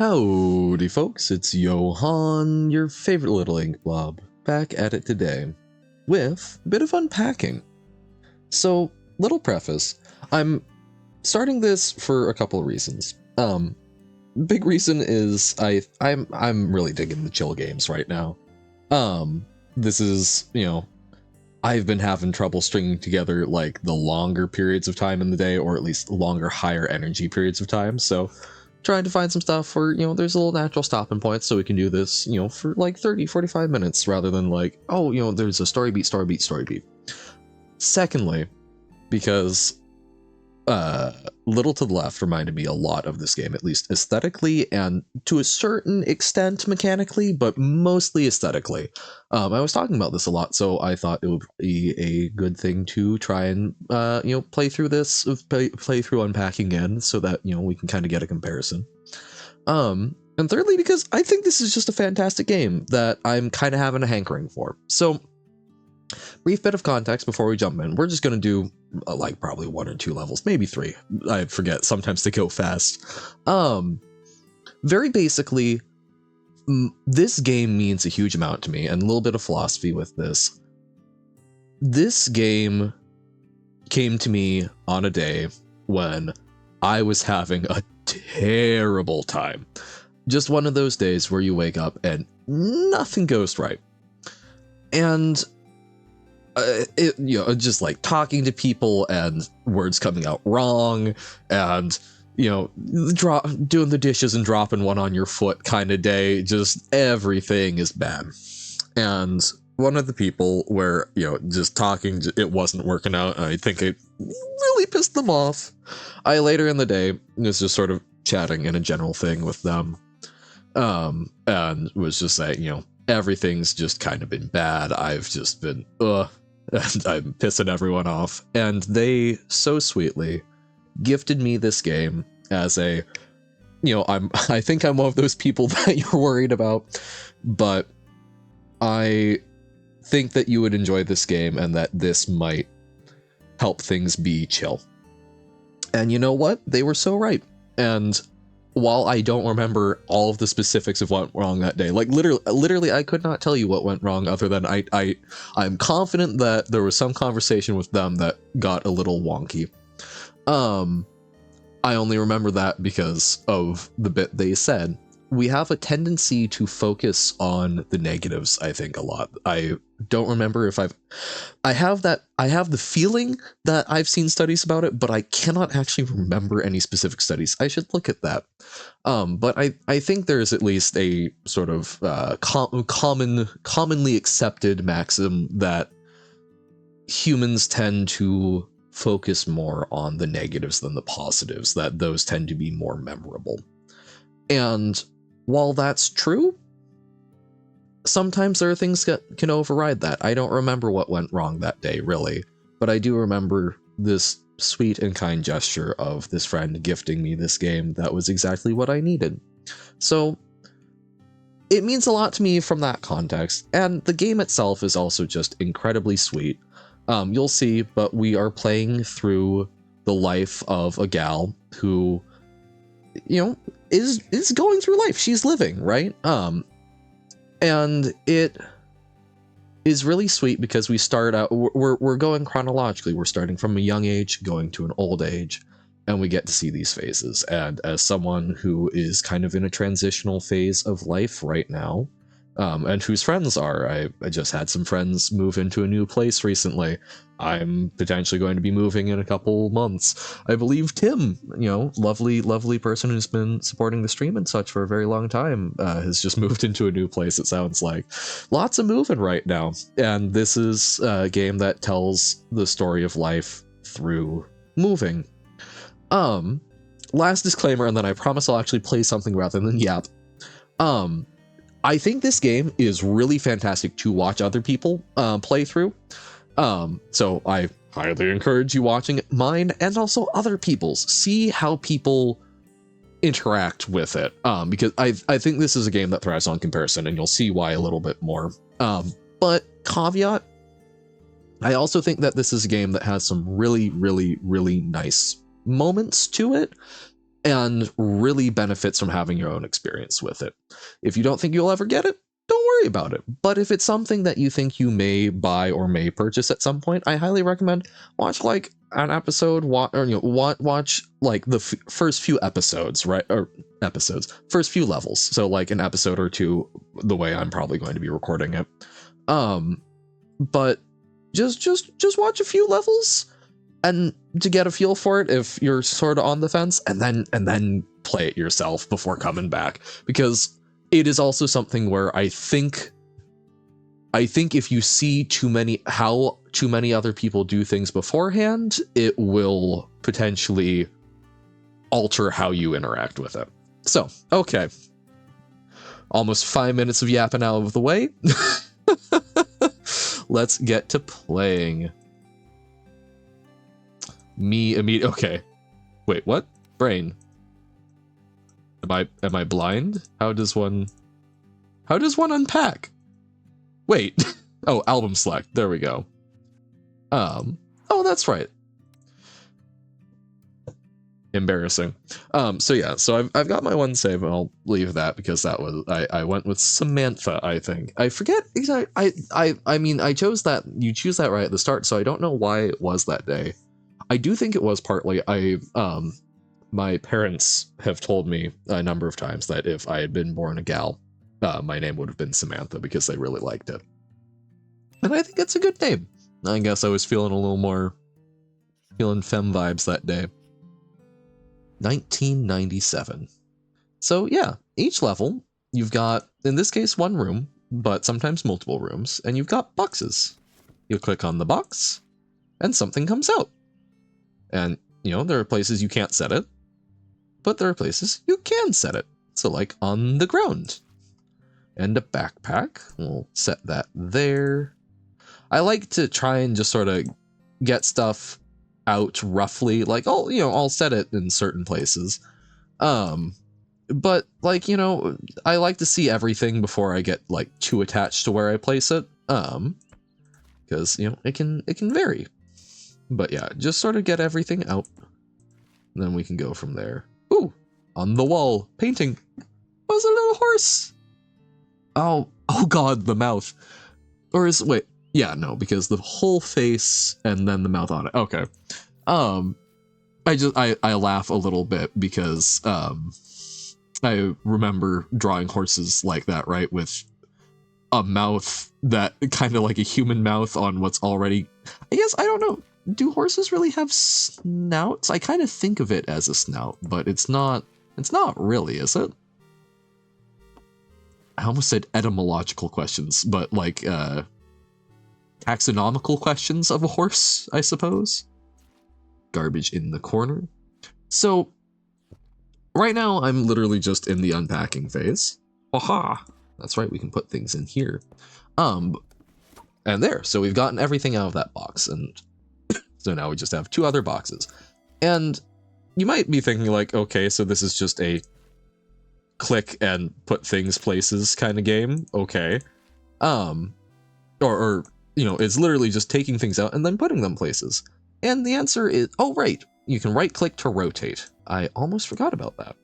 Howdy folks, it's Johan, your favorite little ink blob, back at it today with a bit of unpacking. So, little preface, I'm starting this for a couple of reasons. Big reason is I'm really digging the chill games right now. This is, I've been having trouble stringing together like the longer periods of time in the day, or at least longer, higher energy periods of time, so trying to find some stuff where, there's a little natural stopping point so we can do this, for like 30, 45 minutes rather than like, oh, there's a story beat, story beat, story beat. Secondly, because Little to the Left reminded me a lot of this game, at least aesthetically and to a certain extent mechanically, but mostly aesthetically. I was talking about this a lot, so I thought it would be a good thing to try and play through this, play through Unpacking again, so that we can kind of get a comparison. And thirdly, because I think this is just a fantastic game that I'm kind of having a hankering for. So, brief bit of context before we jump in. We're just going to do like probably 1 or 2 levels, maybe 3. I forget, sometimes they go fast. Very basically, this game means a huge amount to me, and a little bit of philosophy with this. This game came to me on a day when I was having a terrible time. Just one of those days where you wake up and nothing goes right. And just like talking to people and words coming out wrong, and doing the dishes and dropping one on your foot kind of day. Just everything is bad. And one of the people where just talking, it wasn't working out. I think it really pissed them off. I later in the day was just sort of chatting in a general thing with them, and was just saying, everything's just kind of been bad. I've just been and I'm pissing everyone off. And they so sweetly gifted me this game as a, I think I'm one of those people that you're worried about, but I think that you would enjoy this game and that this might help things be chill. And you know what? They were so right. And while I don't remember all of the specifics of what went wrong that day, like literally I could not tell you what went wrong other than I'm confident that there was some conversation with them that got a little wonky. I only remember that because of the bit they said. We have a tendency to focus on the negatives, I think, a lot. I don't remember if I have the feeling that I've seen studies about it, but I cannot actually remember any specific studies. I should look at that. But I think there's at least a sort of commonly accepted maxim that humans tend to focus more on the negatives than the positives, that those tend to be more memorable. And while that's true, sometimes there are things that can override that. I don't remember what went wrong that day, really, but I do remember this sweet and kind gesture of this friend gifting me this game that was exactly what I needed. So it means a lot to me from that context, and the game itself is also just incredibly sweet. You'll see, but we are playing through the life of a gal who, is going through life. She's living, right? And it is really sweet because we start out, we're going chronologically. We're starting from a young age, going to an old age, and we get to see these phases. And as someone who is kind of in a transitional phase of life right now, and whose friends are, I just had some friends move into a new place recently. I'm potentially going to be moving in a couple months. I believe Tim, lovely person who's been supporting the stream and such for a very long time, has just moved into a new place, it sounds like. Lots of moving right now. And this is a game that tells the story of life through moving. Last disclaimer, and then I promise I'll actually play something rather than yap. I think this game is really fantastic to watch other people play through. So I highly encourage you watching mine and also other people's. See how people interact with it. Because I think this is a game that thrives on comparison, and you'll see why a little bit more. But caveat, I also think that this is a game that has some really, really, really nice moments to it. and really benefits from having your own experience with it. If you don't think you'll ever get it, don't worry about it. But if it's something that you think you may buy or may purchase at some point, I highly recommend watch like an episode, watch like the first few episodes, right? Or episodes, first few levels. So like an episode or two, the way I'm probably going to be recording it. But just watch a few levels and to get a feel for it if you're sort of on the fence, and then play it yourself before coming back, because it is also something where I think if you see how too many other people do things beforehand, it will potentially alter how you interact with it. So, okay. Almost 5 minutes of yapping out of the way. Let's get to playing. Okay. Wait, what? Brain. Am I blind? How does one unpack? Wait. Oh, album select. There we go. Oh, that's right. Embarrassing. So yeah, so I've got my one save, and I'll leave that because that was I went with Samantha, I think. I forget exactly. I mean I chose that, you choose that right at the start, so I don't know why it was that day. I do think it was partly my parents have told me a number of times that if I had been born a gal, my name would have been Samantha, because they really liked it. And I think it's a good name. I guess I was feeling a little more femme vibes that day. 1997. So yeah, each level, you've got, in this case, one room, but sometimes multiple rooms, and you've got boxes. You'll click on the box, and something comes out. And, there are places you can't set it, but there are places you can set it. So like on the ground. And a backpack, we'll set that there. I like to try and just sort of get stuff out roughly, like, I'll set it in certain places. But like, I like to see everything before I get like too attached to where I place it. Because, it can vary. But yeah, just sort of get everything out. And then we can go from there. Ooh, on the wall, painting. Was a little horse. Oh god, the mouth. Or wait, yeah, no, because the whole face and then the mouth on it. Okay. I laugh a little bit because I remember drawing horses like that, right? With a mouth that kind of like a human mouth on what's already, I guess, I don't know. Do horses really have snouts? I kind of think of it as a snout, but it's not really, is it? I almost said etymological questions, but like taxonomical questions of a horse, I suppose. Garbage in the corner. So right now I'm literally just in the unpacking phase. Aha! That's right, we can put things in here. And there, so we've gotten everything out of that box, and so now we just have two other boxes. And you might be thinking like, okay, so this is just a click and put things places kind of game. Okay. Or it's literally just taking things out and then putting them places. And the answer is, oh, right. You can right click to rotate. I almost forgot about that.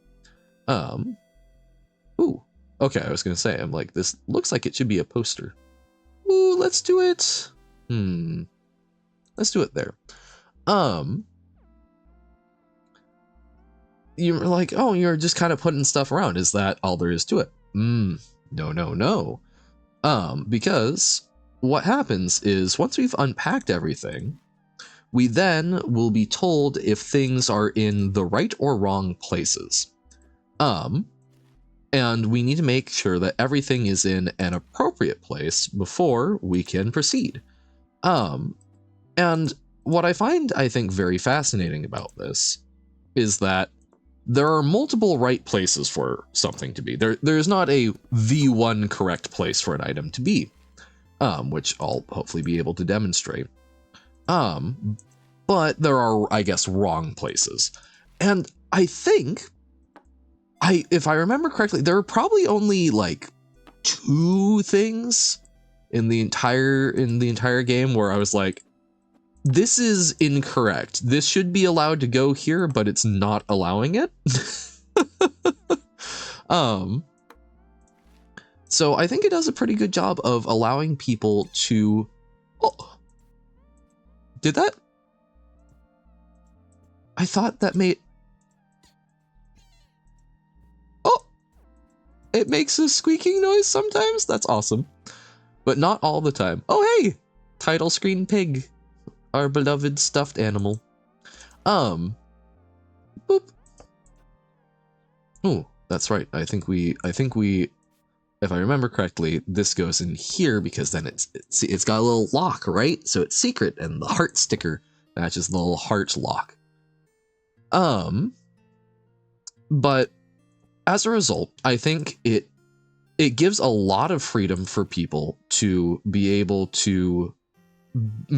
Ooh. Okay, I was going to say, I'm like, this looks like it should be a poster. Ooh, let's do it. Let's do it there. You're like, oh, you're just kind of putting stuff around. Is that all there is to it? No. Because what happens is once we've unpacked everything, we then will be told if things are in the right or wrong places. And we need to make sure that everything is in an appropriate place before we can proceed. And what I find, I think, very fascinating about this is that there are multiple right places for something to be. There's not the one correct place for an item to be, which I'll hopefully be able to demonstrate. But there are, I guess, wrong places. And I think, if I remember correctly, there are probably only like 2 things in the entire game where I was like, this is incorrect. This should be allowed to go here, but it's not allowing it. So I think it does a pretty good job of allowing people to... Oh, did that? I thought that made... Oh, it makes a squeaking noise sometimes? That's awesome. But not all the time. Oh, hey! Title screen pig. Our beloved stuffed animal. Boop. Oh, that's right. I think we, if I remember correctly, this goes in here because then it's got a little lock, right? So it's secret, and the heart sticker matches the little heart lock. But as a result, I think it gives a lot of freedom for people to be able to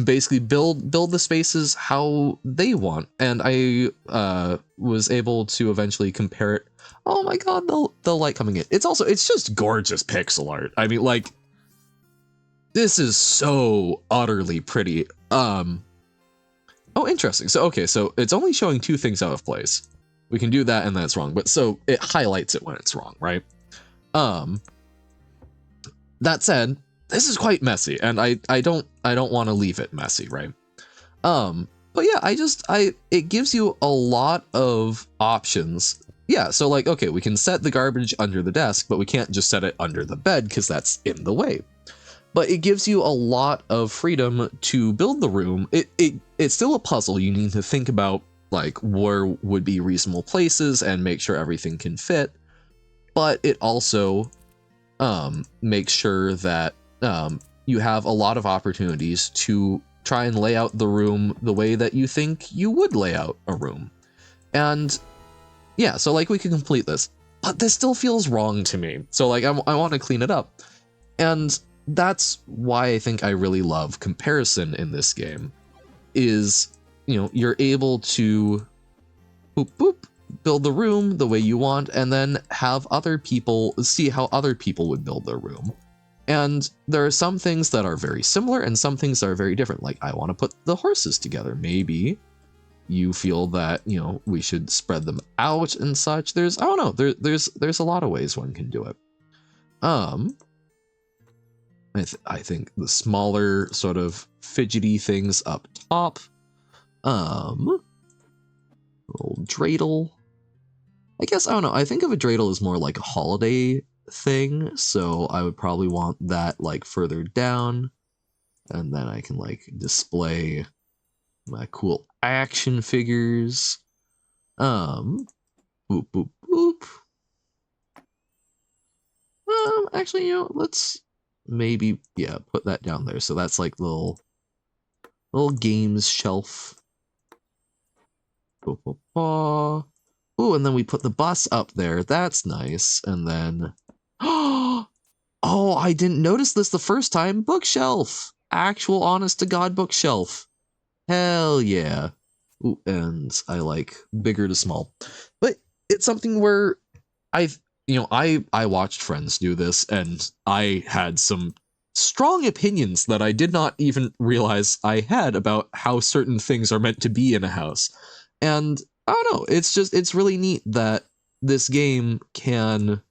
basically build the spaces how they want. And I was able to eventually compare it. Oh my god, the light coming in. It's just gorgeous pixel art. I mean, like, this is so utterly pretty. Oh, interesting. So okay, so it's only showing 2 things out of place. We can do that and then it's wrong, but so it highlights it when it's wrong, right? That said, this is quite messy, and I don't want to leave it messy, right? But yeah, it gives you a lot of options. Yeah, so like, okay, we can set the garbage under the desk, but we can't just set it under the bed because that's in the way. But it gives you a lot of freedom to build the room. It's still a puzzle. You need to think about like where would be reasonable places and make sure everything can fit. But it also makes sure that you have a lot of opportunities to try and lay out the room the way that you think you would lay out a room. And yeah, so like we can complete this, but this still feels wrong to me. So like I want to clean it up. And that's why I think I really love comparison in this game is, you know, you're able to boop, boop, build the room the way you want, and then have other people see how other people would build their room. And there are some things that are very similar and some things that are very different. Like, I want to put the horses together. Maybe you feel that, you know, we should spread them out and such. I don't know, there's a lot of ways one can do it. I think the smaller sort of fidgety things up top. Old dreidel. I guess, I don't know, I think of a dreidel as more like a holiday thing, so I would probably want that like further down, and then I can like display my cool action figures. Boop, boop, boop. Actually, you know, let's maybe, yeah, put that down there. So that's like little games shelf. Ooh, and then we put the bus up there. That's nice. And then, oh, I didn't notice this the first time. Bookshelf. Actual honest to God bookshelf. Hell yeah. Ooh, and I like bigger to small. But it's something where I watched friends do this, and I had some strong opinions that I did not even realize I had about how certain things are meant to be in a house. And I don't know, it's really neat that this game can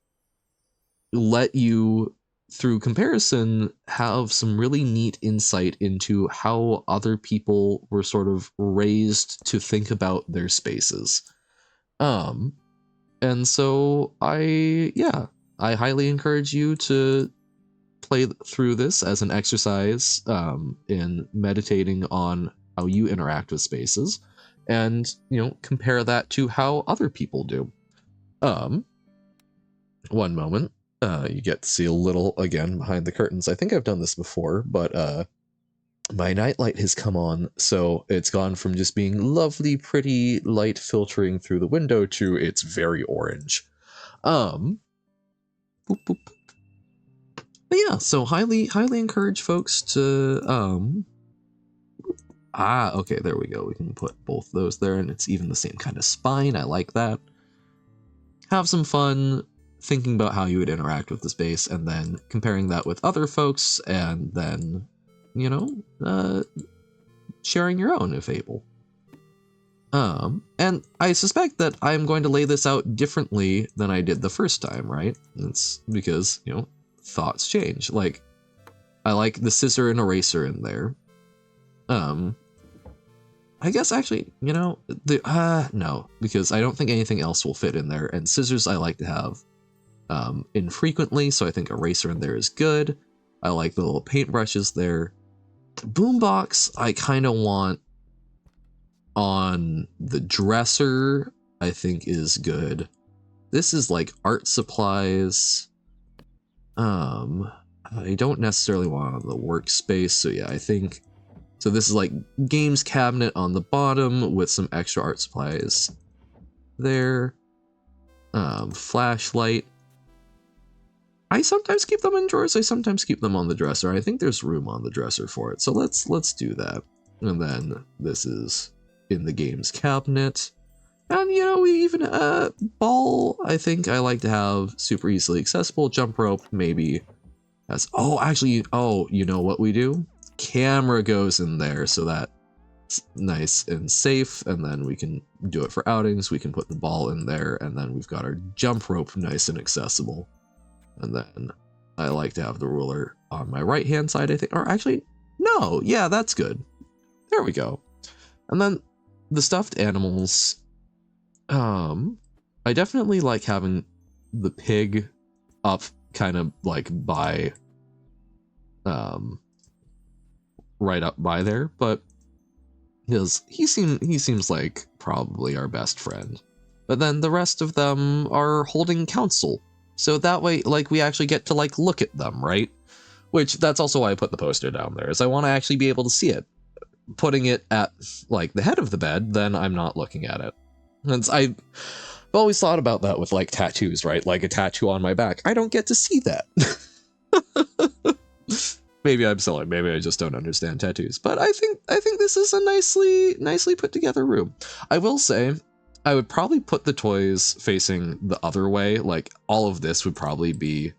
let you, through comparison, have some really neat insight into how other people were sort of raised to think about their spaces. And so I highly encourage you to play through this as an exercise in meditating on how you interact with spaces, and, you know, compare that to how other people do. One moment. You get to see a little, again, behind the curtains. I think I've done this before, but my nightlight has come on, so it's gone from just being lovely, pretty light filtering through the window to it's very orange. Boop, boop. But yeah, so highly encourage folks to okay, there we go. We can put both those there, and it's even the same kind of spine. I like that. Have some fun thinking about how you would interact with the space, and then comparing that with other folks, and then, you know, sharing your own if able. And I suspect that I'm going to lay this out differently than I did the first time, right? It's because, you know, thoughts change. Like, I like the scissor and eraser in there. I guess actually, you know, no, because I don't think anything else will fit in there. And scissors I like to have infrequently, so I think eraser in there is good. I like the little paintbrushes there. Boombox I kind of want on the dresser, I think is good. This is like art supplies. I don't necessarily want on the workspace, so yeah, I think so. This is like games cabinet on the bottom with some extra art supplies there. Flashlight. I sometimes keep them in drawers. I sometimes keep them on the dresser. I think there's room on the dresser for it, so let's do that. And then this is in the games cabinet. And, you know, we even, ball, I think I like to have super easily accessible. Jump rope, maybe. As, oh, actually, oh, you know what we do? Camera goes in there, so that's nice and safe. And then we can do it for outings. We can put the ball in there, and then we've got our jump rope nice and accessible. And then I like to have the ruler on my right-hand side, I think. Or actually, no, yeah, that's good. There we go. And then the stuffed animals. I definitely like having the pig up kind of like by, right up by there, but because he seems like probably our best friend. But then the rest of them are holding council. So that way, like, we actually get to like look at them, right? Which that's also why I put the poster down there, is I want to actually be able to see it. Putting it at like the head of the bed, then I'm not looking at it. And I've always thought about that with like tattoos, right? Like a tattoo on my back. I don't get to see that. Maybe I'm silly. Maybe I just don't understand tattoos. But I think this is a nicely put together room. I will say, I would probably put the toys facing the other way. Like all of this would probably be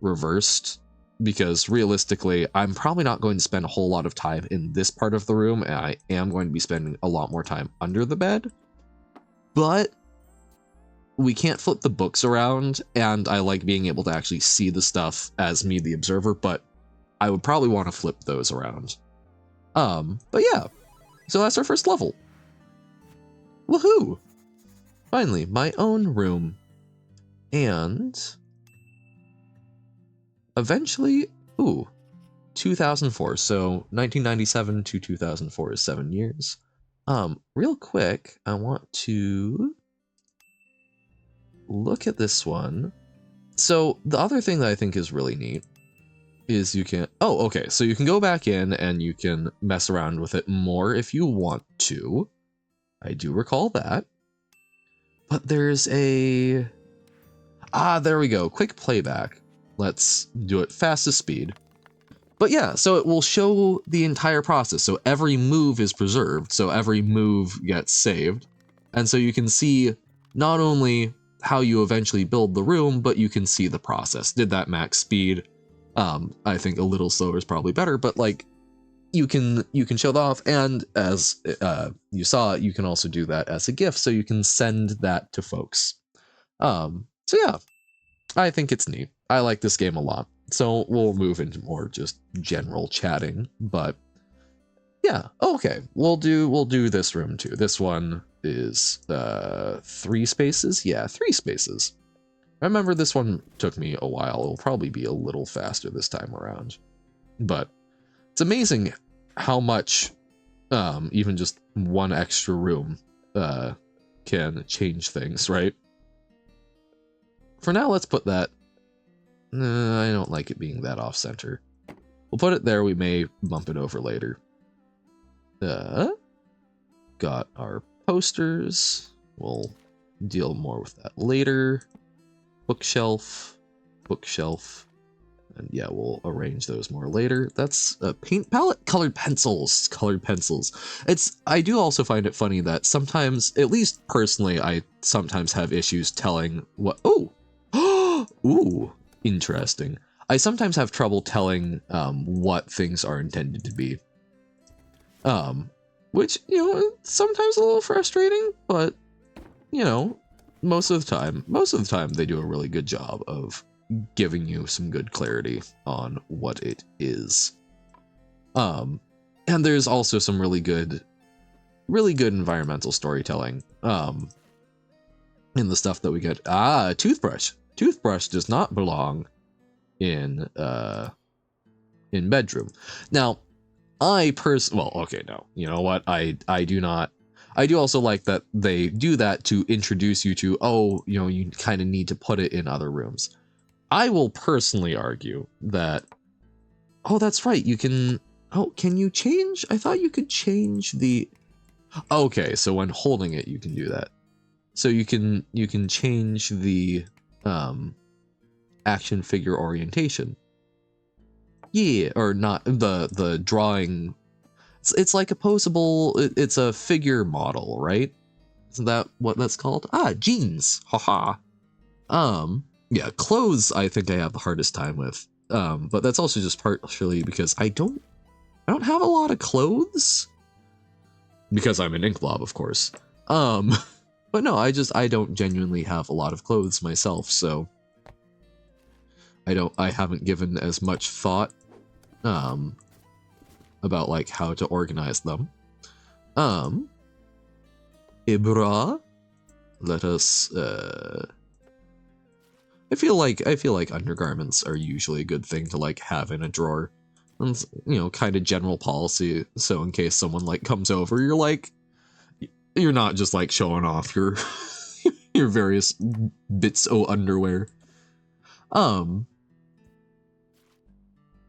reversed, because realistically, I'm probably not going to spend a whole lot of time in this part of the room, and I am going to be spending a lot more time under the bed. But we can't flip the books around, and I like being able to actually see the stuff as me, the observer, but I would probably want to flip those around. But yeah, so that's our first level. Woohoo! Finally, my own room. And eventually, 2004, so 1997 to 2004 is 7 years. Real quick, I want to look at this one. So the other thing that I think is really neat is you can, okay, so you can go back in and you can mess around with it more if you want to. I do recall that. But there's there we go, quick playback. Let's do it fastest speed. But yeah, so it will show the entire process. So every move is preserved. So every move gets saved. And so you can see not only how you eventually build the room, but you can see the process. Did that max speed? I think a little slower is probably better, but like you can show that off. And as you saw, you can also do that as a gift. So you can send that to folks. So yeah, I think it's neat. I like this game a lot. So we'll move into more just general chatting, but yeah, okay. We'll do this room too. This one is 3 spaces. Yeah, 3 spaces. I remember this one took me a while. It'll probably be a little faster this time around. But it's amazing how much even just one extra room can change things, right? For now, let's put that. I don't like it being that off-center. We'll put it there. We may bump it over later. Got our posters. We'll deal more with that later. Bookshelf. And yeah, we'll arrange those more later. That's a paint palette. Colored pencils. I do also find it funny that sometimes, at least personally, I sometimes have issues telling what... Ooh, interesting. I sometimes have trouble telling what things are intended to be. Which, sometimes a little frustrating, but most of the time they do a really good job of giving you some good clarity on what it is. And there's also some really good environmental storytelling in the stuff that we get. Toothbrush. Toothbrush does not belong in bedroom. Now, no. You know what? I do also like that they do that to introduce you to, you kind of need to put it in other rooms. I will personally argue that, that's right, you can, can you change? I thought you could change the, okay, so when holding it, you can do that. So you can change the action figure orientation. Yeah, or not, the drawing. It's like a posable, it's a figure model, right? Isn't that what that's called? Jeans. Haha. Yeah, clothes I think I have the hardest time with. But that's also just partially because I don't have a lot of clothes. Because I'm an ink blob, of course. But no, I don't genuinely have a lot of clothes myself, so I haven't given as much thought about like how to undergarments them. Ibra, let us I feel like undergarments are usually a good thing to like have in a drawer. And, kind of general policy, so in case someone like comes over, you're not just like showing off your your various bits of underwear.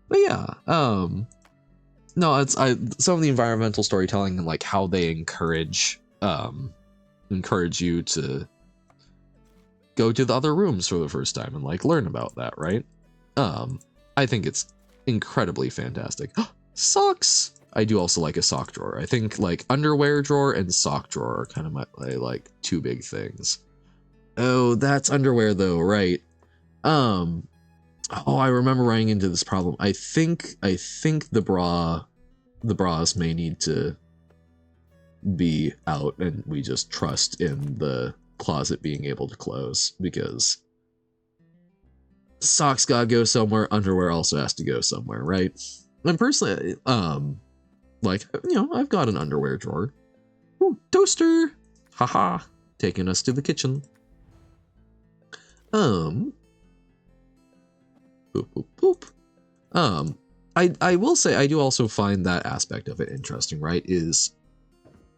But yeah, no, it's some of the environmental storytelling and like how they encourage you to go to the other rooms for the first time and like learn about that, right? I think it's incredibly fantastic. Socks! I do also like a sock drawer. I think like underwear drawer and sock drawer are kind of my like two big things. Oh, that's underwear though, right? I remember running into this problem. I think the bras may need to be out and we just trust in the closet being able to close, because socks gotta go somewhere, underwear also has to go somewhere, right? And personally, I've got an underwear drawer. Ooh, toaster! Haha, taking us to the kitchen. Boop, boop, boop. I will say I do also find that aspect of it interesting, right? Is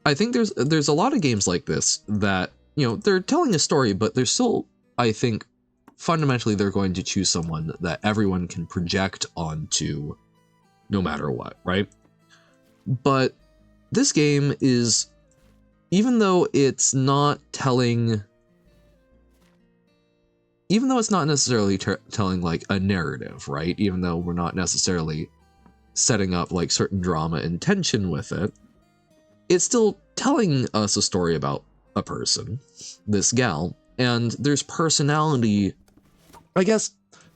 I think there's a lot of games like this that, they're telling a story, but they're still, I think, fundamentally they're going to choose someone that everyone can project onto no matter what, right? But this game is, even though it's not necessarily telling like a narrative, right? Even though we're not necessarily setting up like certain drama and tension with it, it's still telling us a story about a person, this gal, and there's personality. I guess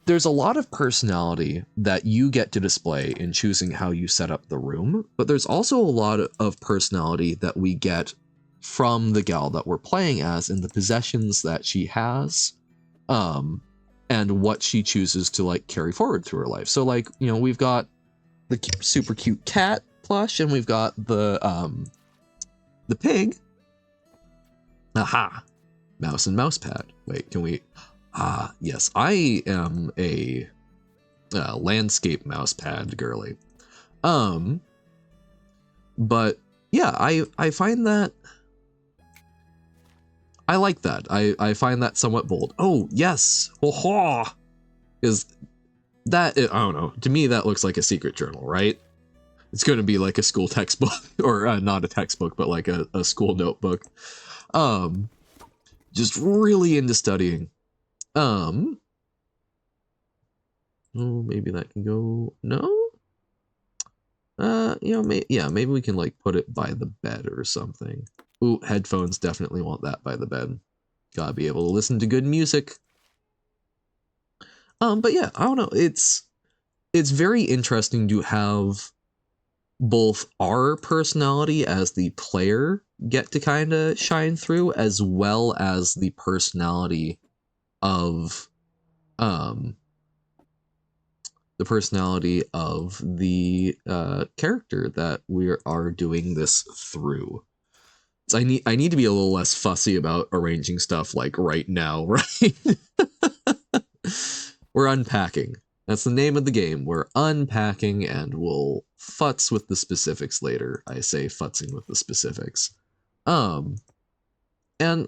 there's a lot of personality that you get to display in choosing how you set up the room, but there's also a lot of personality that we get from the gal that we're playing as in the possessions that she has, and what she chooses to like carry forward through her life. So like, we've got the super cute cat plush, and we've got the pig. Aha, mouse and mouse pad. Wait, can we? Yes, I am a landscape mouse pad girly. But yeah, I find that I like that. I find that somewhat bold. Oh yes, is that? I don't know. To me, that looks like a secret journal, right? It's going to be like a school textbook, or not a textbook, but like a school notebook. Just really into studying. Oh, maybe that can go. No. Maybe we can like put it by the bed or something. Ooh, headphones, definitely want that by the bed. Gotta be able to listen to good music. But yeah, I don't know. It's very interesting to have both our personality as the player get to kind of shine through, as well as the personality of um the character that we are doing this through. So I need to be a little less fussy about arranging stuff like right now, right? We're unpacking. That's the name of the game. We're unpacking, and we'll futz with the specifics later. I say futzing with the specifics. And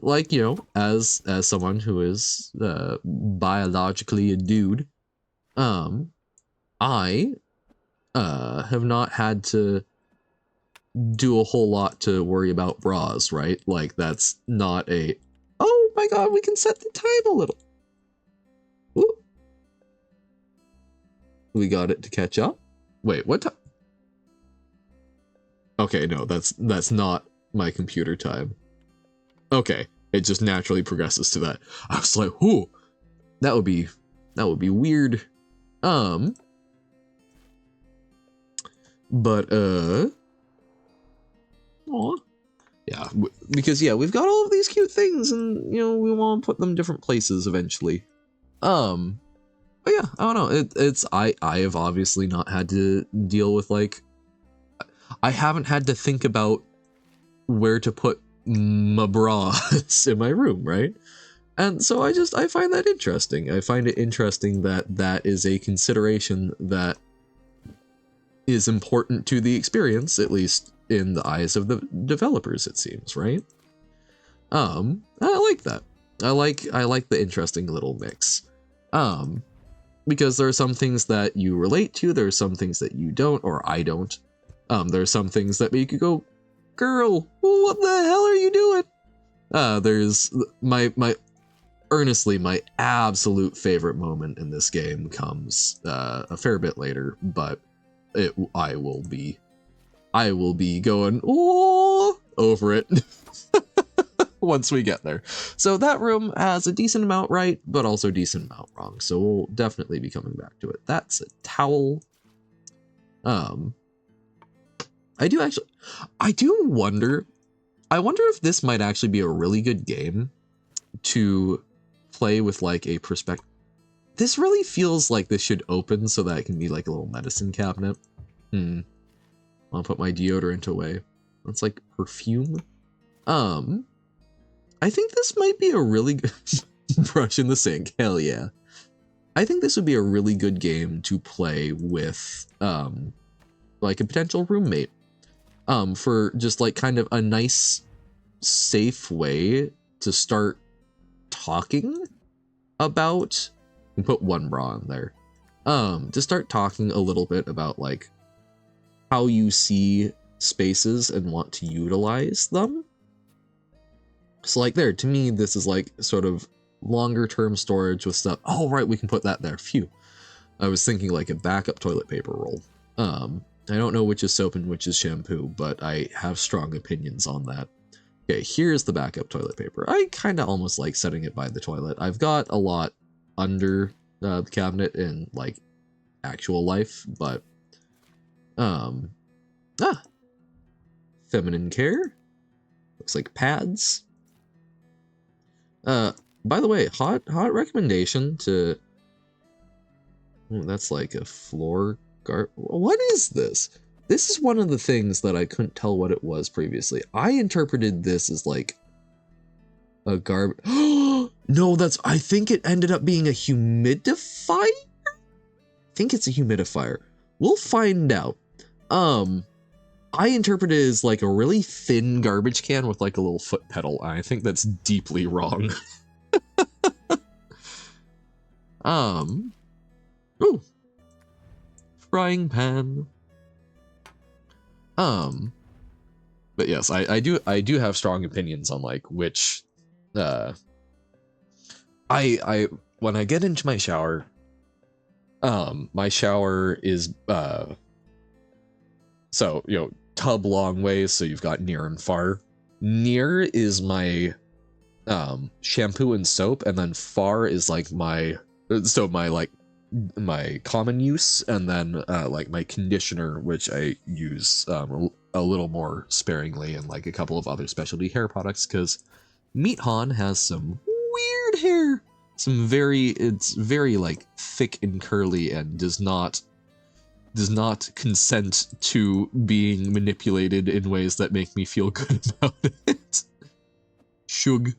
like, you know, as someone who is biologically a dude, I have not had to do a whole lot to worry about bras, right? Like, that's not a, oh my god, we can set the time a little. Ooh. We got it to catch up. Wait, what time? Okay, no, that's not my computer time. Okay, it just naturally progresses to that. I was like, whoo, that would be weird. But aw. Yeah, because yeah, we've got all of these cute things, and you know, we want to put them different places eventually. But yeah, I don't know. It's I have obviously not had to deal with, like, I haven't had to think about where to put my bras in my room, right? And so I find that interesting. I find it interesting that that is a consideration that is important to the experience, at least in the eyes of the developers, it seems, right? I like that. I like the interesting little mix. Because there are some things that you relate to, there are some things that you don't, or I don't. There are some things that make you go, girl, what the hell are you doing? There's my earnestly, my absolute favorite moment in this game comes a fair bit later, but I will be going oh over it once we get there. So that room has a decent amount right, but also a decent amount wrong. So we'll definitely be coming back to it. That's a towel. I do wonder. I wonder if this might actually be a really good game to play with, like, a perspective. This really feels like this should open so that it can be like a little medicine cabinet. I'll put my deodorant away. That's like perfume. I think this might be a really good brush in the sink. Hell yeah. I think this would be a really good game to play with like a potential roommate. For just like kind of a nice, safe way to start talking about, and put one bra in there. To start talking a little bit about, like, how you see spaces and want to utilize them. So like there, to me, this is like sort of longer term storage with stuff. Oh, right, we can put that there. Phew. I was thinking like a backup toilet paper roll. I don't know which is soap and which is shampoo, but I have strong opinions on that. Okay, here's the backup toilet paper. I kind of almost like setting it by the toilet. I've got a lot under the cabinet in, like, actual life, but feminine care. Looks like pads. By the way, hot recommendation to. Oh, that's like a floor guard. What is this? This is one of the things that I couldn't tell what it was previously. I interpreted this as like a garbage. No, I think it ended up being a humidifier? I think it's a humidifier. We'll find out. I interpret it as like a really thin garbage can with like a little foot pedal. I think that's deeply wrong. Ooh. Frying pan. But yes, I do have strong opinions on like which I when I get into my shower, my shower is so, you know, tub long ways, so you've got near and far. Near is my shampoo and soap, and then far is like my like my common use, and then like my conditioner, which I use a little more sparingly, and like a couple of other specialty hair products, because Meat Han has some weird hair. It's very like thick and curly, and does not consent to being manipulated in ways that make me feel good about it. Sugar.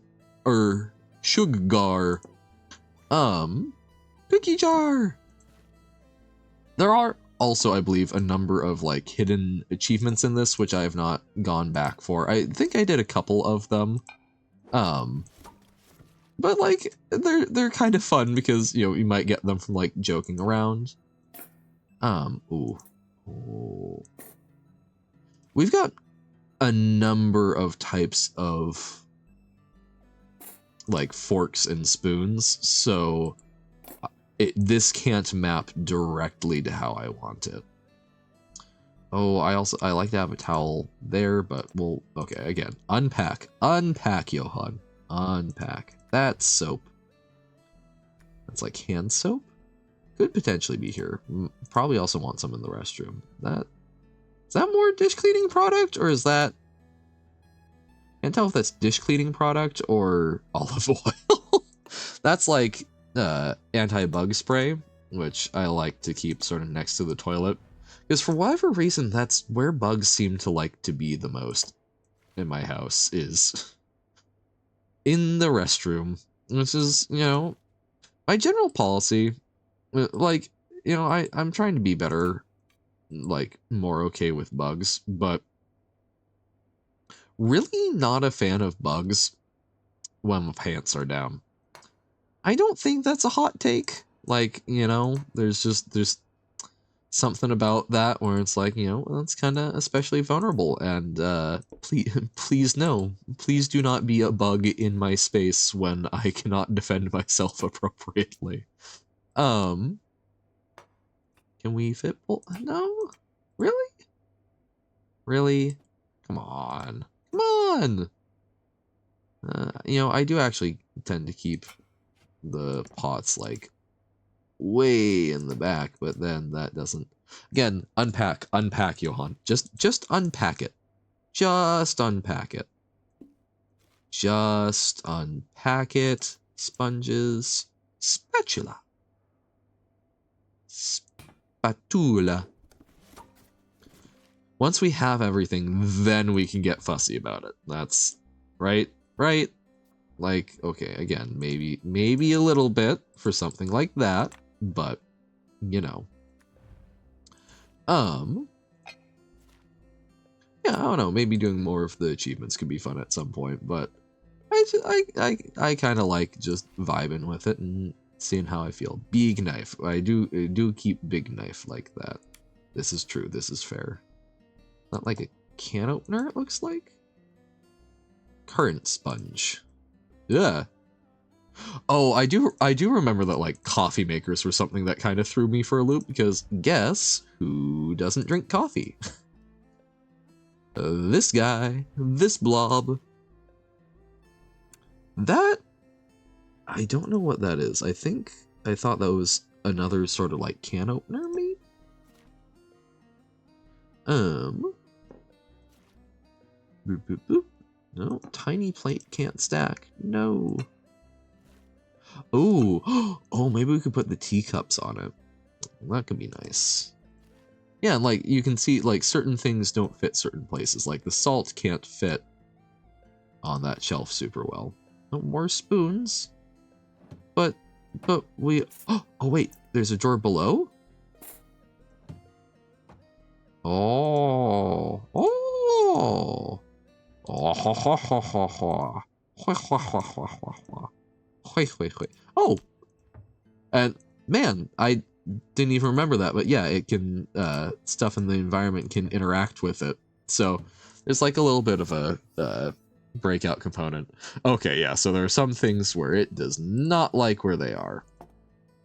Cookie jar. There are also, I believe, a number of like hidden achievements in this, which I have not gone back for. I think I did a couple of them. But like they're kind of fun because, you know, you might get them from like joking around. Ooh. We've got a number of types of like forks and spoons, so this can't map directly to how I want it. Oh, I like to have a towel there, but we'll, okay, again, unpack, Johan, unpack. That's soap. That's like hand soap. Could potentially be here. Probably also want some in the restroom. Is that more dish cleaning product, or is that? Can't tell if that's dish cleaning product or olive oil. That's like anti-bug spray, which I like to keep sort of next to the toilet, because for whatever reason, that's where bugs seem to like to be the most in my house, is in the restroom. This is, you know, my general policy. Like, you know, I'm trying to be better, like more okay with bugs, but really not a fan of bugs when my pants are down. I don't think that's a hot take. Like, you know, there's something about that where it's like, you know, that's kind of especially vulnerable, and please do not be a bug in my space when I cannot defend myself appropriately. Can we fit? No, really, come on. You know, I do actually tend to keep the pots like way in the back, but then that doesn't. Again, unpack, Johan. Just unpack it. Just unpack it. Just unpack it. Sponges. Spatula. Once we have everything, then we can get fussy about it. That's right. Like, okay, again, maybe a little bit for something like that, but you know. Yeah, I don't know, maybe doing more of the achievements could be fun at some point, but I kind of like just vibing with it and seeing how I feel. Big knife. I do keep big knife like that. This is true. This is fair. Not like a can opener, it looks like. Current sponge. Yeah. Oh, I do remember that like coffee makers were something that kind of threw me for a loop, because guess who doesn't drink coffee? This guy, this blob. That, I don't know what that is. I thought that was another sort of like can opener, maybe? Boop, boop, boop. No, tiny plate can't stack. No. Oh, oh, maybe we could put the teacups on it. That could be nice. Yeah, and like you can see, like certain things don't fit certain places. Like the salt can't fit on that shelf super well. No more spoons. But we. Oh wait, there's a drawer below. Oh. Oh. Oh, and man, I didn't even remember that, but yeah, it can, stuff in the environment can interact with it. So there's like a little bit of a breakout component. Okay, yeah, so there are some things where it does not like where they are.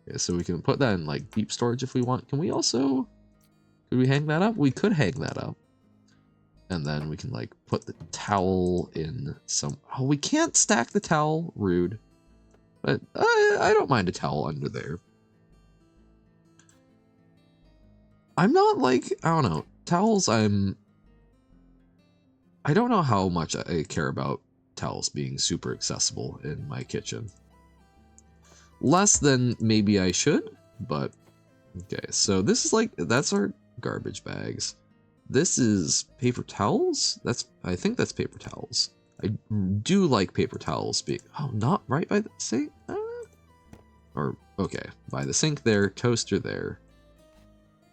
Okay, so we can put that in like deep storage if we want. Can we also, could we hang that up? We could hang that up. And then we can like put the towel in some, oh, we can't stack the towel, rude. But I don't mind a towel under there. I'm not like, I don't know, towels, I don't know how much I care about towels being super accessible in my kitchen. Less than maybe I should, but okay. So this is like, that's our garbage bags. This is paper towels. I think that's paper towels. I do like paper towels being, oh, not right by the sink? Or, okay, by the sink there, toaster there.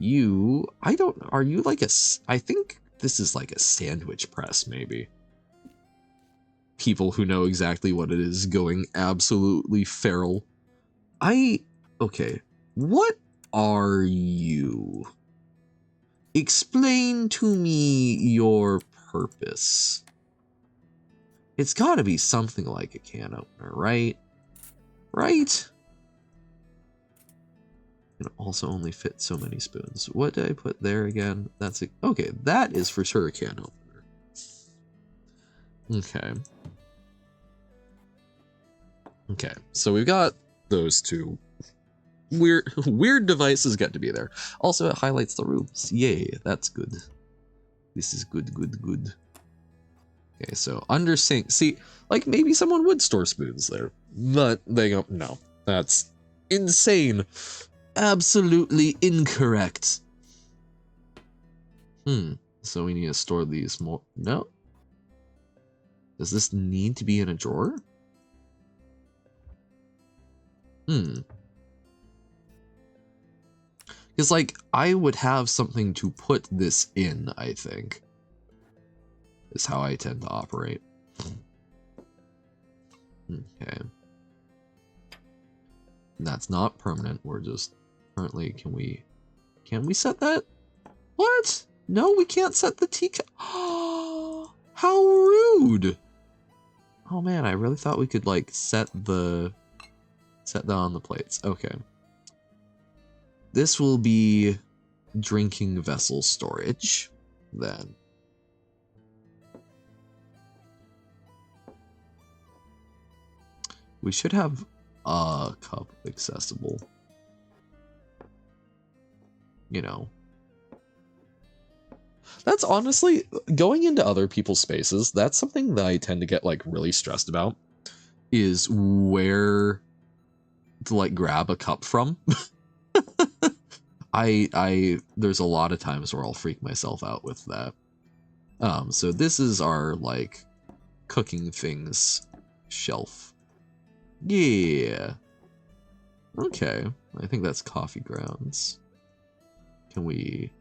Are you like I think this is like a sandwich press, maybe. People who know exactly what it is going absolutely feral. Okay, what are you? Explain to me your purpose. It's gotta be something like a can opener, right? Right? Can also only fit so many spoons. What did I put there again? That's it. Okay, that is for sure a can opener. Okay. Okay, so we've got those two. Weird devices get to be there. Also, it highlights the rooms. Yay, that's good. This is good. Okay, so under sink. See, like maybe someone would store spoons there, but they go, no, that's insane. Absolutely incorrect. So we need to store these more. No. Does this need to be in a drawer? Because, like, I would have something to put this in, I think. Is how I tend to operate. Okay. That's not permanent. We're just currently, can we set that? What? No, we can't set the teacup. Oh, how rude. Oh man, I really thought we could like set that on the plates. Okay. This will be drinking vessel storage then. We should have a cup accessible. You know. That's honestly, going into other people's spaces, that's something that I tend to get like really stressed about, is where to like grab a cup from. There's a lot of times where I'll freak myself out with that. So this is our like cooking things shelf. Yeah. Okay. I think that's coffee grounds. Can we?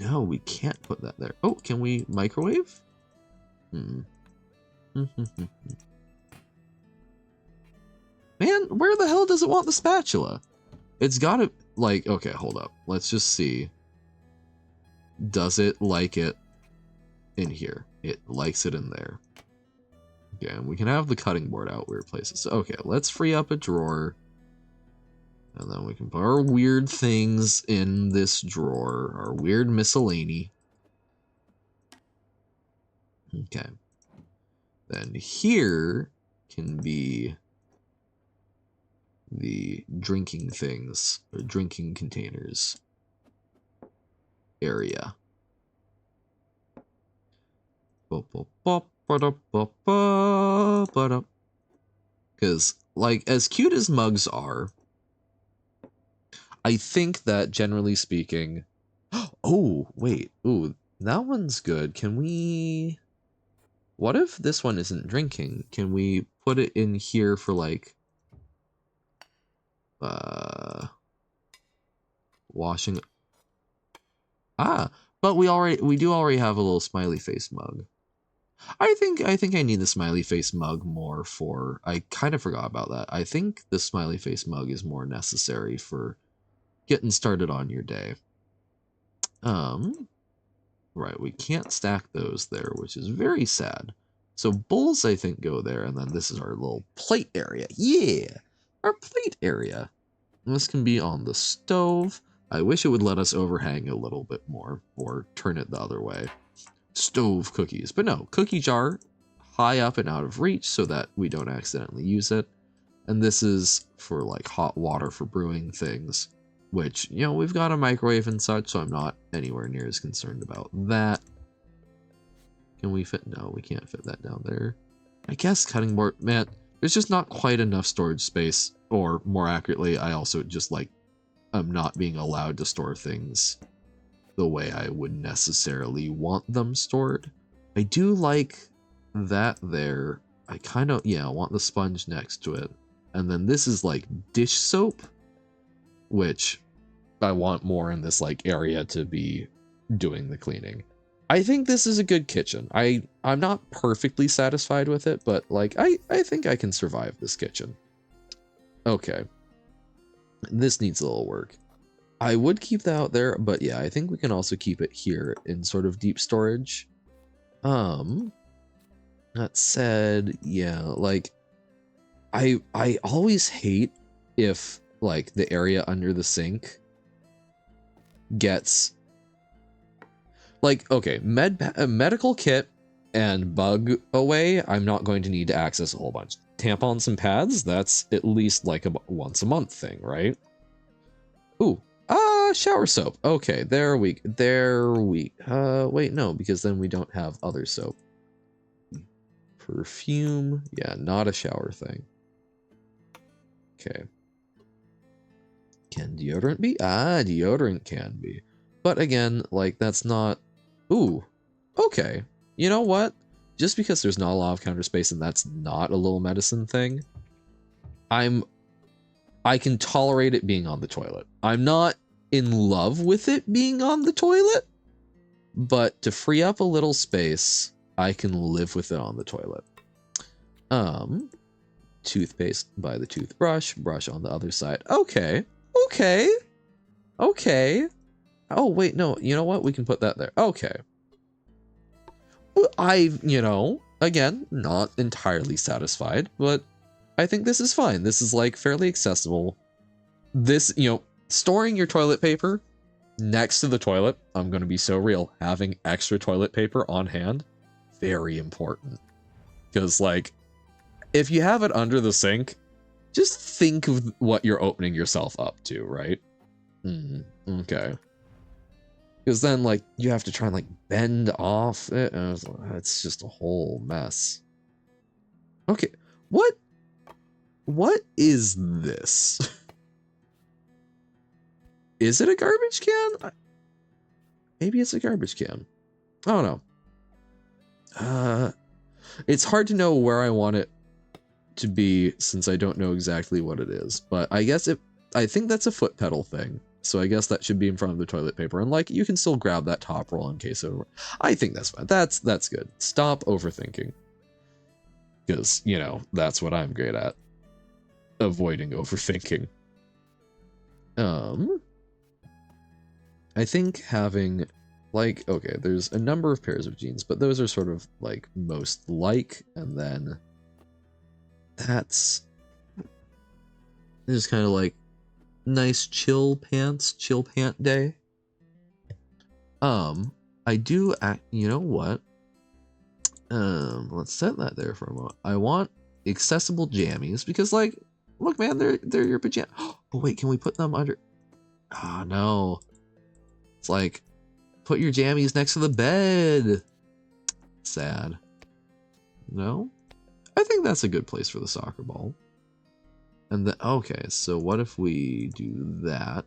No, we can't put that there. Oh, can we microwave? Man, where the hell does it want the spatula? It's gotta, like, okay, hold up. Let's just see. Does it like it in here? It likes it in there. Okay, and we can have the cutting board out weird places. So, okay, let's free up a drawer. And then we can put our weird things in this drawer, our weird miscellany. Okay. Then here can be the drinking things, or drinking containers area. Because, like, as cute as mugs are, I think that generally speaking... Oh, wait. Ooh, that one's good. Can we... What if this one isn't drinking? Can we put it in here for, like... washing... Ah, but we do already have a little smiley face mug. I think I need the smiley face mug more for... I kind of forgot about that. I think the smiley face mug is more necessary for getting started on your day. Right, we can't stack those there, which is very sad. So bowls, I think, go there, and then this is our little plate area. Yeah, our plate area. And this can be on the stove. I wish it would let us overhang a little bit more, or turn it the other way. Stove cookies, but no, cookie jar high up and out of reach so that we don't accidentally use it. And this is for like hot water for brewing things. which, you know, we've got a microwave and such, so I'm not anywhere near as concerned about that. Can we fit? No, we can't fit that down there. I guess cutting board, man, there's just not quite enough storage space, or more accurately, I also just like, I'm not being allowed to store things the way I would necessarily want them stored. I do like that there. I kind of, yeah, I want the sponge next to it. And then this is like dish soap, which I want more in this like area to be doing the cleaning. I think this is a good kitchen. I'm not perfectly satisfied with it, but like I think I can survive this kitchen. Okay. This needs a little work. I would keep that out there, but yeah, I think we can also keep it here in sort of deep storage. That said, yeah, like I always hate if like the area under the sink gets like, okay, medical kit and bug away, I'm not going to need to access a whole bunch. Tampons and pads, that's at least like a once a month thing, right? Ooh, shower soap. Okay, wait, no, because then we don't have other soap. Perfume, yeah, not a shower thing. Okay. Can deodorant be? Deodorant can be. But again, like, that's not... Ooh, okay. You know what? Just because there's not a lot of counter space and that's not a little medicine thing, I can tolerate it being on the toilet. I'm not in love with it being on the toilet, but to free up a little space, I can live with it on the toilet. Toothpaste by the toothbrush, brush on the other side. Okay. Oh, wait, no, you know what? We can put that there. Okay. Well, you know, again, not entirely satisfied, but I think this is fine. This is like fairly accessible. This, you know, storing your toilet paper next to the toilet, I'm going to be so real, having extra toilet paper on hand, very important. Because, like, if you have it under the sink, just think of what you're opening yourself up to, right? Okay. Because then, like, you have to try and, like, bend off it, and it's just a whole mess. Okay, what is this? Is it a garbage can? Maybe it's a garbage can. I don't know. It's hard to know where I want it to be since I don't know exactly what it is. But I guess I think that's a foot pedal thing. So I guess that should be in front of the toilet paper. And like, you can still grab that top roll in case I think that's fine. That's good. Stop overthinking. Because, you know, that's what I'm great at. Avoiding overthinking. I think having, like, okay, there's a number of pairs of jeans, but those are sort of, like, most like, and then that's just kind of, like, nice chill pant day. I do, you know what? Let's set that there for a moment. I want accessible jammies, because, like, look, man, they're your pajamas. Oh, wait, can we put them under? Ah, no. It's like, put your jammies next to the bed. Sad. No? I think that's a good place for the soccer ball. And then, okay, so what if we do that?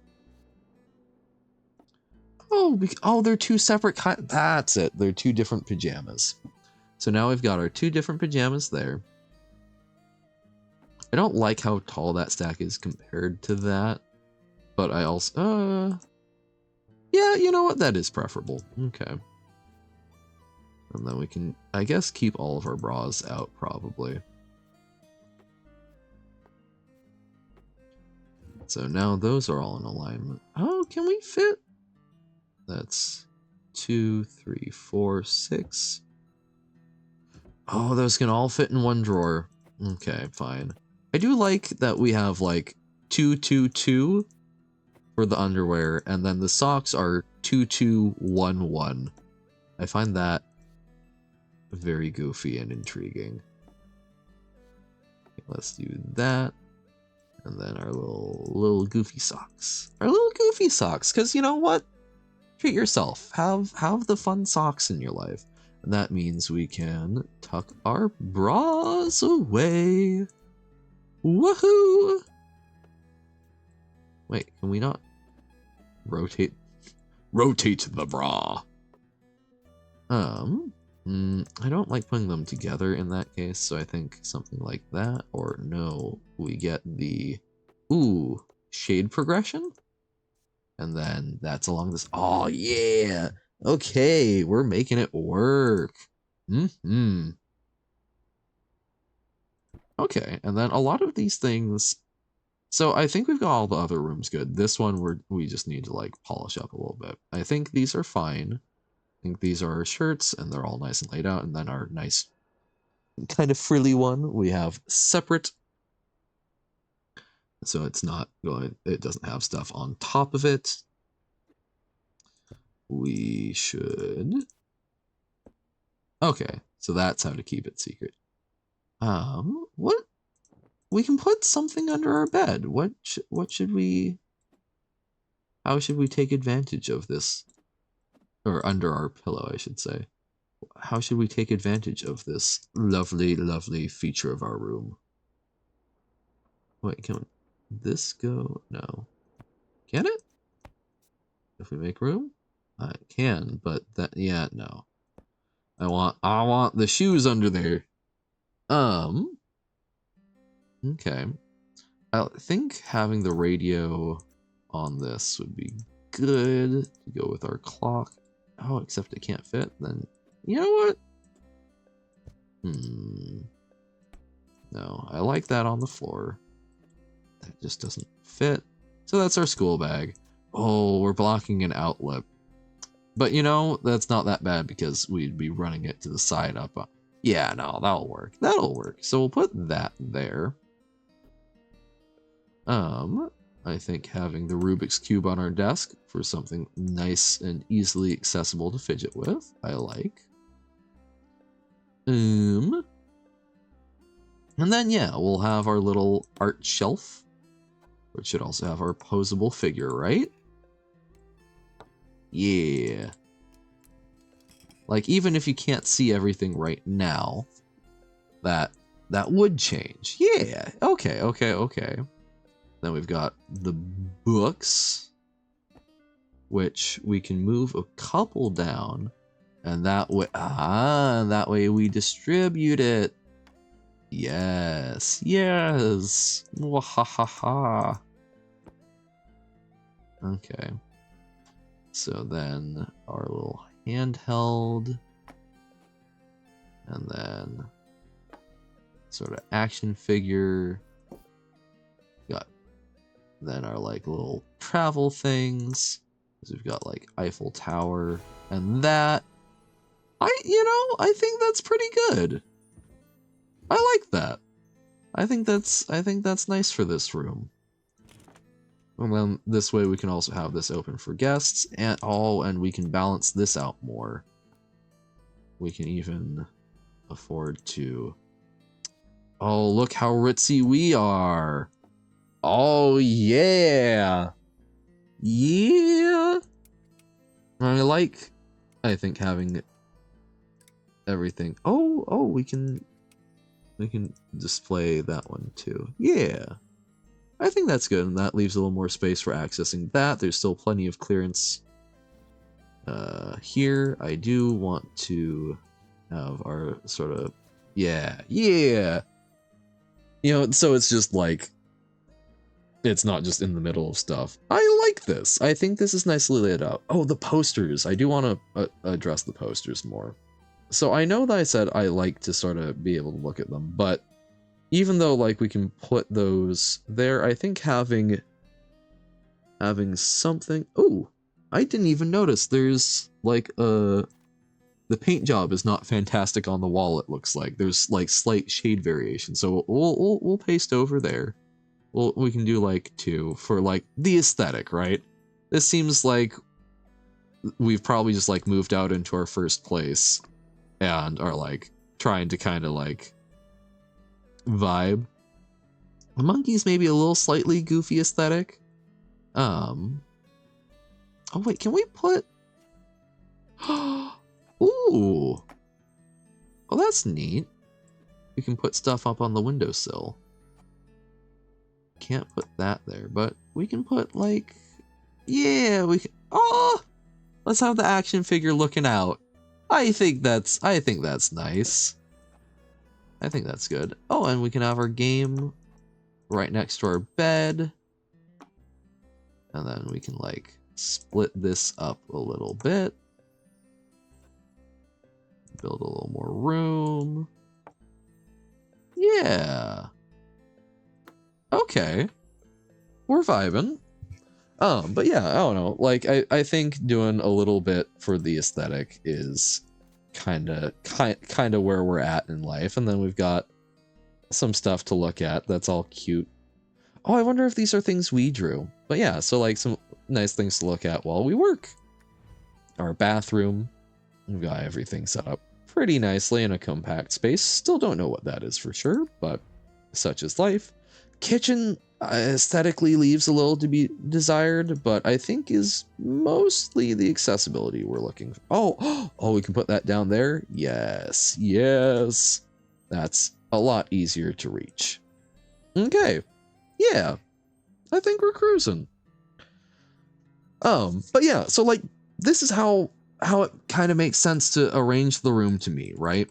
Oh, they're two separate kinds. That's it. They're two different pajamas. So now we've got our two different pajamas there. I don't like how tall that stack is compared to that. But I also, yeah, you know what? That is preferable. Okay. And then we can, I guess, keep all of our bras out, probably. So now those are all in alignment. Oh, can we fit? That's 2, 3, 4, 6. Oh, those can all fit in one drawer. Okay, fine. I do like that we have, like, 2, 2, 2 for the underwear, and then the socks are 2, 2, 1, 1. I find that very goofy and intriguing. Okay, let's do that. And then our little goofy socks. Our little goofy socks, because you know what? Treat yourself. Have the fun socks in your life. And that means we can tuck our bras away. Woohoo! Wait, can we not rotate the bra? I don't like putting them together in that case, so I think something like that, or no, we get the, shade progression? And then that's along this, oh yeah! Okay, we're making it work. Okay, and then a lot of these things, so I think we've got all the other rooms good. This one, we just need to like polish up a little bit. I think these are fine. I think these are our shirts, and they're all nice and laid out. And then our nice kind of frilly one, we have separate. So it's not going, it doesn't have stuff on top of it. We should. Okay, so that's how to keep it secret. What? We can put something under our bed. What should we, how should we take advantage of this? Or under our pillow, I should say. How should we take advantage of this lovely, lovely feature of our room? Wait, can this go? No. Can it? If we make room? I can, but that, yeah, no. I want the shoes under there. Okay. I think having the radio on this would be good to go with our clock. Oh, except it can't fit, then you know what? No, I like that on the floor. That just doesn't fit. So that's our school bag. Oh, we're blocking an outlet. But you know, that's not that bad because we'd be running it to the side up. Yeah, no, that'll work. That'll work. So we'll put that there. I think having the Rubik's Cube on our desk for something nice and easily accessible to fidget with, I like. And then, yeah, we'll have our little art shelf, which should also have our posable figure, right? Yeah. Like, even if you can't see everything right now, that would change. Yeah, okay. Then we've got the books, which we can move a couple down, and that way we distribute it. Yes. Wahahaha. Okay. So then our little handheld, and then sort of action figure. Got then our like little travel things. So we've got like Eiffel Tower, and that I think that's pretty good. I like that. I think that's nice for this room. And then this way we can also have this open for guests, and we can balance this out more. We can even afford to. Oh, look how ritzy we are. Oh yeah. Yeah. I think having everything. Oh, we can display that one too. Yeah. I think that's good, and that leaves a little more space for accessing that. There's still plenty of clearance here. I do want to have our sort of, yeah. You know, so it's just like, it's not just in the middle of stuff. I like this. I think this is nicely laid out. Oh, the posters. I do want to address the posters more. So I know that I said I like to sort of be able to look at them, but even though like we can put those there, I think having something. Oh, I didn't even notice. There's like the paint job is not fantastic on the wall. It looks like there's like slight shade variation. So we'll paste over there. We can do like 2 for like the aesthetic, right? This seems like we've probably just like moved out into our first place and are like trying to kind of like vibe. The monkey's maybe a little slightly goofy aesthetic. Oh wait, can we put... Ooh! Oh, that's neat. We can put stuff up on the windowsill. Can't put that there, but we can put like... Yeah, we can... Oh! Let's have the action figure looking out. I think that's nice. I think that's good. Oh, and we can have our game right next to our bed. And then we can like split this up a little bit. Build a little more room. Yeah. Okay. We're vibing. But yeah, I don't know. Like, I think doing a little bit for the aesthetic is kind of where we're at in life. And then we've got some stuff to look at that's all cute. Oh, I wonder if these are things we drew. But yeah, so like some nice things to look at while we work. Our bathroom. We've got everything set up pretty nicely in a compact space. Still don't know what that is for sure, but such is life. Kitchen aesthetically leaves a little to be desired, but I think is mostly the accessibility we're looking for. Oh, we can put that down there. Yes, yes. That's a lot easier to reach. Okay, yeah, I think we're cruising. But yeah, so like this is how it kind of makes sense to arrange the room to me, right?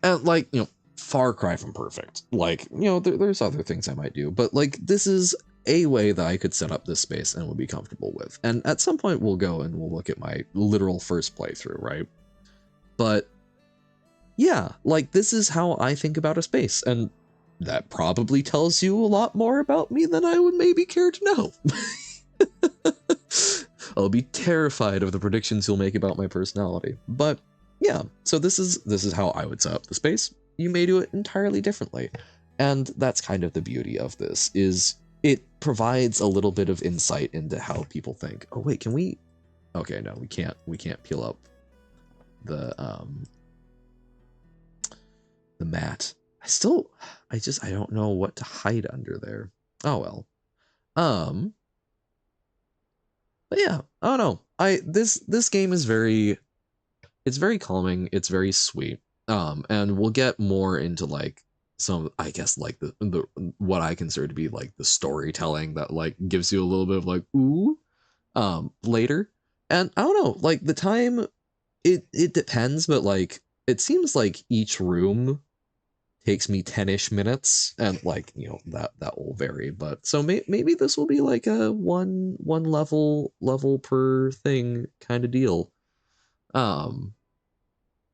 And like, you know, far cry from perfect. Like, you know, there's other things I might do, but like this is a way that I could set up this space and would be comfortable with. And at some point we'll go and we'll look at my literal first playthrough, right? But yeah, like this is how I think about a space, and that probably tells you a lot more about me than I would maybe care to know. I'll be terrified of the predictions you'll make about my personality. But yeah, so this is how I would set up the space. You may do it entirely differently. And that's kind of the beauty of this, is it provides a little bit of insight into how people think. Oh wait, can we... Okay, no, we can't peel up the mat. I don't know what to hide under there. Oh well. But yeah, I don't know. This game is it's very calming, it's very sweet. And we'll get more into like some, I guess, like the what I consider to be like the storytelling that like gives you a little bit of like ooh later. And I don't know, like the time it depends, but like it seems like each room takes me 10-ish minutes, and like, you know, that will vary, but so maybe this will be like a one level per thing kind of deal. um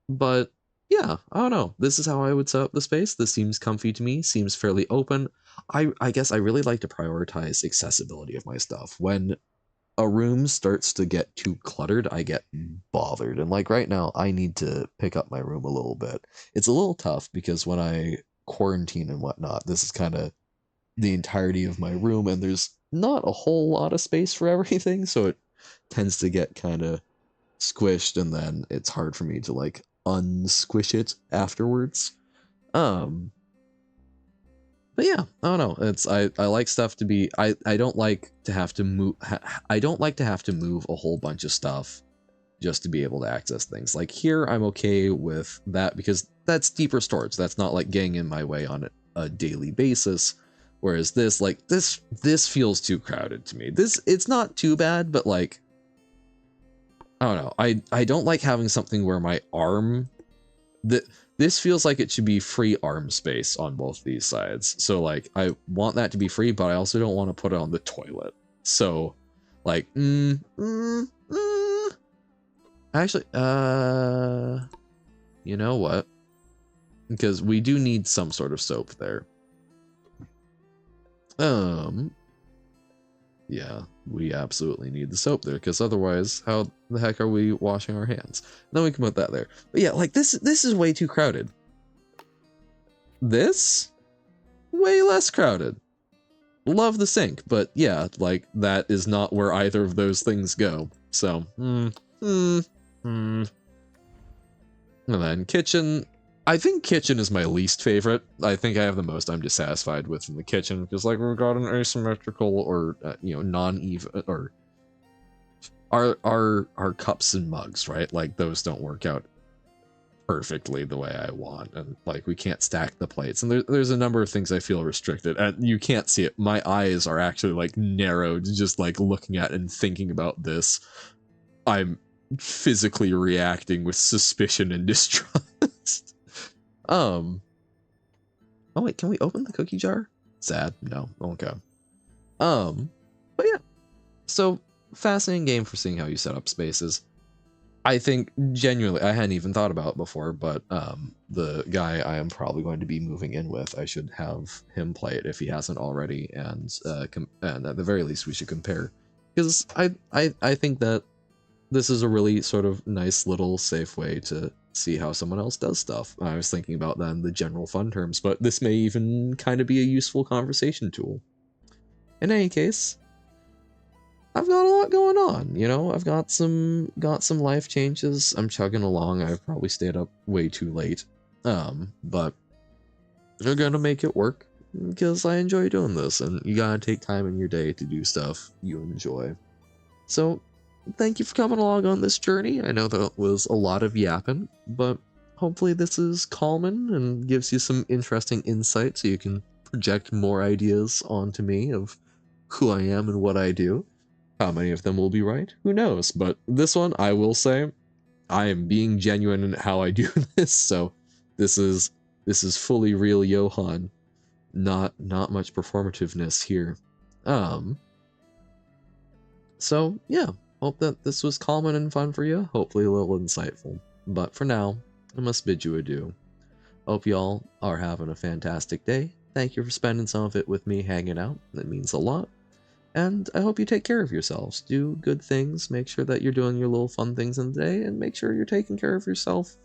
but yeah, I don't know, this is how I would set up the space. This seems comfy to me, seems fairly open. I guess I really like to prioritize accessibility of my stuff. When a room starts to get too cluttered, I get bothered. And like right now, I need to pick up my room a little bit. It's a little tough because when I quarantine and whatnot, this is kind of the entirety of my room, and there's not a whole lot of space for everything. So it tends to get kind of squished, and then it's hard for me to like unsquish it afterwards. Um, but yeah, I don't know. I like stuff to be, I don't like to have to move. I don't like to have to move a whole bunch of stuff just to be able to access things. Like here, I'm okay with that because that's deeper storage. That's not like getting in my way on a daily basis. Whereas this, like this feels too crowded to me. It's not too bad, but like, I don't know. I don't like having something where my arm, this feels like it should be free arm space on both these sides. So like I want that to be free, but I also don't want to put it on the toilet. So like actually you know what? Because we do need some sort of soap there. Yeah, we absolutely need the soap there, because otherwise, how the heck are we washing our hands? Then we can put that there. But yeah, like this is way too crowded. This, way less crowded. Love the sink, but yeah, like that is not where either of those things go. So, And then kitchen. I think kitchen is my least favorite. I think I have the most I'm dissatisfied with in the kitchen because, like, we've got an asymmetrical or non-even or our cups and mugs, right? Like those don't work out perfectly the way I want, and like we can't stack the plates, and there's a number of things I feel restricted. And you can't see it. My eyes are actually like narrowed just like looking at and thinking about this. I'm physically reacting with suspicion and distrust. um oh wait, can we open the cookie jar? Sad. No. Okay. But yeah. So fascinating game for seeing how you set up spaces. I think genuinely, I hadn't even thought about it before, but the guy I am probably going to be moving in with, I should have him play it if he hasn't already, and at the very least we should compare, because I think that this is a really sort of nice little safe way to see how someone else does stuff. I was thinking about that in the general fun terms, but this may even kind of be a useful conversation tool. In any case, I've got a lot going on, you know. I've got some life changes. I'm chugging along. I've probably stayed up way too late. But we're gonna make it work because I enjoy doing this, and you gotta take time in your day to do stuff you enjoy. So, thank you for coming along on this journey. I know that was a lot of yapping, but hopefully this is calming and gives you some interesting insight so you can project more ideas onto me of who I am and what I do. How many of them will be right? Who knows? But this one, I will say, I am being genuine in how I do this. So this is fully real Johan. Not much performativeness here. Um. So yeah, hope that this was calming and fun for you. Hopefully a little insightful. But for now, I must bid you adieu. Hope y'all are having a fantastic day. Thank you for spending some of it with me hanging out. That means a lot. And I hope you take care of yourselves. Do good things. Make sure that you're doing your little fun things in the day, and make sure you're taking care of yourself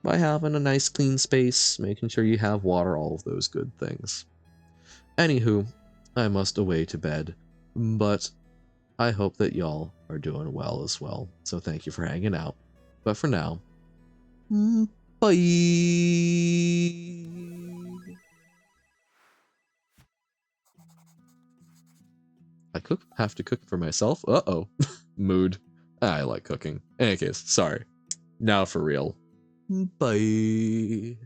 by having a nice clean space, making sure you have water, all of those good things. Anywho, I must away to bed, but I hope that y'all are doing well as well. So thank you for hanging out. But for now, bye. Have to cook for myself? Uh-oh. Mood. I like cooking. In any case, sorry. Now for real. Bye.